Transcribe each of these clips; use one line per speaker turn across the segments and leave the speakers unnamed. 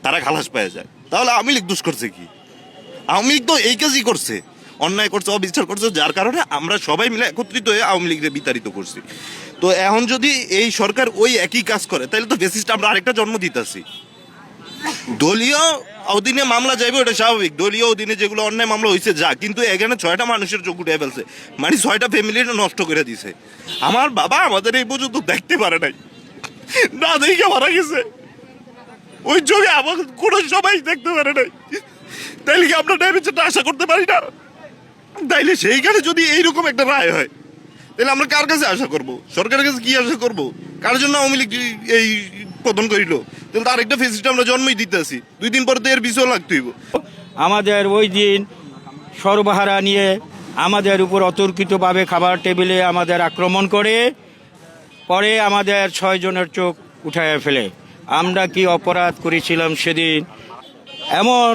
তারা খালাস পেয়ে যায়, তাহলে আওয়ামী লীগ দোষ করছে কি? আওয়ামী লীগ তো এই কাজই করছে, অন্যায় করছে, অবিচার করছে, যার কারণে আমরা সবাই মিলে একত্রিত হয়ে আওয়ামী লীগকে বিতাড়িত করছি। তো এখন যদি এই সরকার ওই একই কাজ করে, তাহলে তো ফ্যাসিস্ট আমরা আরেকটা জন্ম দিতেছি। দলীয় অধীনে মামলা যাইবে, ওটা স্বাভাবিক। দলীয় অধীনে যেগুলো অন্যায় মামলা হয়েছে যা, কিন্তু এখানে 6টা মানুষের চোখ উঠে ফেলছে, মানে 6টা ফ্যামিলিটা নষ্ট করে দিছে। আমার বাবা আমাদের এই পর্যন্ত দেখতে পারে নাই, না দেখে মারা গেছে, ওই চোখে আমার কোনো সবাই দেখতে পারে নাই। তাইলে কি আমরা ন্যায়বিচারটা আশা করতে পারি না? তাইলে সেইখানে যদি এইরকম একটা রায় হয়, তাহলে আমরা কার কাছে আশা করব? সরকারের কাছে কি আশা করব? কার জন্য আওয়ামী লীগ এই পতন করিল? তাহলে তো আরেকটা ফেসিস্ট আমরা জন্মই দিতেছি, 2 দিন পরে তো এর বিষয় লাগতেইব।
আমাদের ওই দিন সর্বহারা নিয়ে আমাদের উপর অতর্কিতভাবে খাবার টেবিলে আমাদের আক্রমণ করে, পরে আমাদের 6 জনের চোখ উঠায় ফেলে। আমরা কি অপরাধ করেছিলাম সেদিন? এমন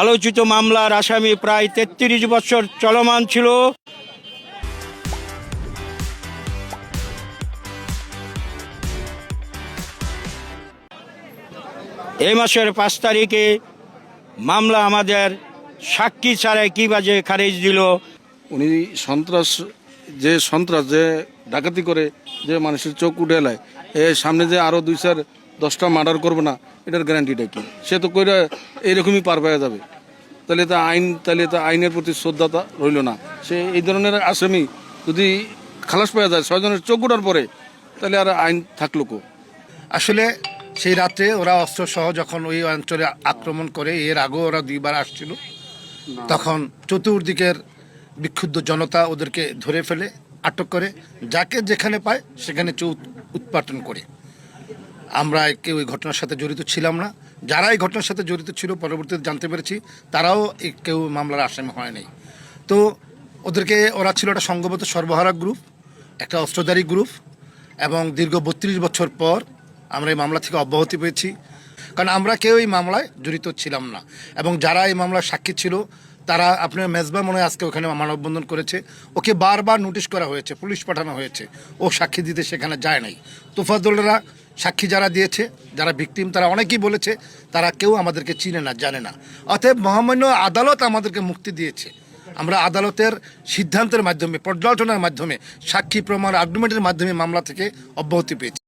আলোচিত মামলার আসামি প্রায় 33 বছর চলমান ছিল। এই মাসের 5 তারিখে মামলা আমাদের সাক্ষী ছাড়াই কি বাজে খারিজ দিল।
উনি সন্ত্রাস যে ডাকাতি করে, যে মানুষের চোখ উঠে এলায়, সামনে যে আরও 2-4-10টা মার্ডার করবে না, এটার গ্যারান্টিটা কি? সে তো কইরা এইরকমই পার পাওয়া যাবে। তাহলে তো আইনের প্রতি শ্রদ্ধাটা রইল না। সে এই ধরনের আসামি যদি খালাস পাওয়া যায় 6 জনের চোখ উঠার পরে, তাহলে আর আইন থাকলো কো?
আসলে সেই রাত্রে ওরা অস্ত্রসহ যখন ওই অঞ্চলে আক্রমণ করে, এর আগেও ওরা 2বার আসছিল, তখন চতুর্দিকের বিক্ষুব্ধ জনতা ওদেরকে ধরে ফেলে, আটক করে, যাকে যেখানে পায় সেখানে উৎপাটন করে। আমরা কেউ ওই ঘটনার সাথে জড়িত ছিলাম না। যারা এই ঘটনার সাথে জড়িত ছিল পরবর্তীতে জানতে পেরেছি তারাও কেউ মামলার আসামি হয় নাই। তো ওরা ছিল একটা সংঘবদ্ধ সর্বহারা গ্রুপ, একটা অস্ত্রধারী গ্রুপ, এবং দীর্ঘ 32 বছর পর আমরা এই মামলা থেকে অব্যাহতি পেয়েছি, কারণ আমরা কেউ এই মামলায় জড়িত ছিলাম না। এবং যারা এই মামলার সাক্ষী ছিল তারা, আপনার মেজবা মনে হয় আজকে ওখানে মানববন্ধন করেছে, ওকে বারবার নোটিশ করা হয়েছে, পুলিশ পাঠানো হয়েছে, ও সাক্ষী দিতে সেখানে যায় নাই। তোফাজ্জলরা সাক্ষী যারা দিয়েছে, যারা ভিকটিম, তারা অনেকেই বলেছে তারা কেউ আমাদেরকে চিনে না, জানে না। অতএব মহামান্য আদালত আমাদেরকে মুক্তি দিয়েছে। আমরা আদালতের সিদ্ধান্তের মাধ্যমে, পর্যালোচনার মাধ্যমে, সাক্ষী প্রমাণ, আর্গুমেন্টের মাধ্যমে মামলা থেকে অব্যাহতি পেয়েছি।